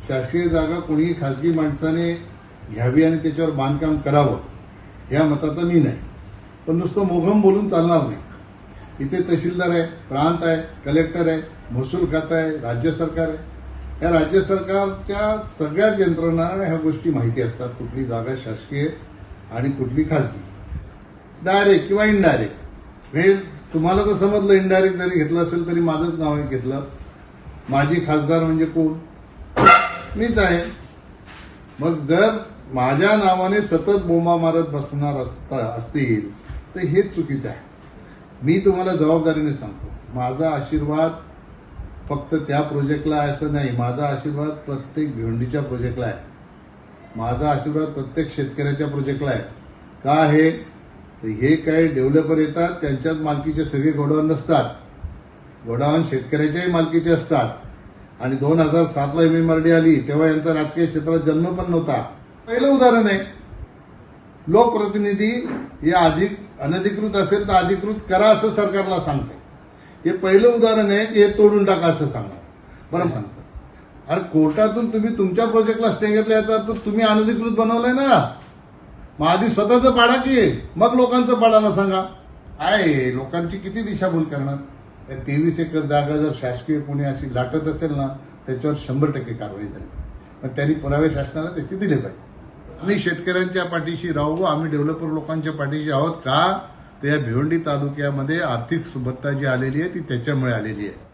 शासकीय जागा कोणीही खासगी माणसाने घ्यावी आणि त्याच्यावर बांधकाम करावं या मताचा मी नाही. पण नुसतं मोघम बोलून चालणार नाही. इथे तहसीलदार आहे, प्रांत आहे, कलेक्टर आहे, महसूल खातं आहे, राज्य सरकार आहे. या राज्य सरकारच्या सगळ्याच यंत्रणांना ह्या गोष्टी माहिती असतात, कुठली जागा शासकीय आणि कुठली खासगी, डायरेक्ट किंवा इनडायरेक्ट. हे तुम्हाला तर समजलं, इनडायरेक्ट जरी घेतलं असेल तरी माझंच नाव आहे घेतलं. माझी खासदार म्हणजे कोण? मीच आहे. मग जर माझ्या नावाने सतत बोंबा मारत बसणार असतील तर हेच चुकीचं आहे. मी तुम्हाला जबाबदारीने सांगतो, माझा आशीर्वाद फक्त त्या प्रोजेक्टला आहे असं नाही. माझा आशीर्वाद प्रत्येक भिवंडीच्या प्रोजेक्टला आहे. माझा आशीर्वाद प्रत्येक शेतकऱ्याच्या प्रोजेक्टला आहे. का आहे तर हे काही डेव्हलपर येतात, त्यांच्याच मालकीचे सगळे गोडाऊन नसतात. गोडाऊन शेतकऱ्याच्याही मालकीचे असतात. आणि 2007ला MMRD आली तेव्हा यांचा राजकीय क्षेत्रात जन्म पण नव्हता. पहिलं उदाहरण आहे. लोकप्रतिनिधी हे अनधिकृत असेल तर अधिकृत करा असं सरकारला सांगते. हे पहिलं उदाहरण आहे की हे तोडून टाका असं सांगा. बरं सांगतं. अरे कोर्टातून तुम्ही तुमच्या प्रोजेक्टला स्टे घेतला याचा अर्थ तुम्ही अनधिकृत बनवलंय ना. मग आधी स्वतःचं पाडा की मग लोकांचं पाडायला सांगा. आहे लोकांची किती दिशाभूल करणार. 23 एकर जागा जर शासकीय कोणी अशी लाटत असेल ना त्याच्यावर 100% कारवाई झाली. पण त्यांनी पुरावे शासनाला त्याचे दिले पाहिजे. आम्ही शेतकऱ्यांच्या पाठीशी राहू, आम्ही डेव्हलपर लोकांच्या पाठीशी आहोत. का तर या भिवंडी तालुक्यामध्ये आर्थिक सुबत्ता जी आलेली आहे ती त्याच्यामुळे आलेली आहे.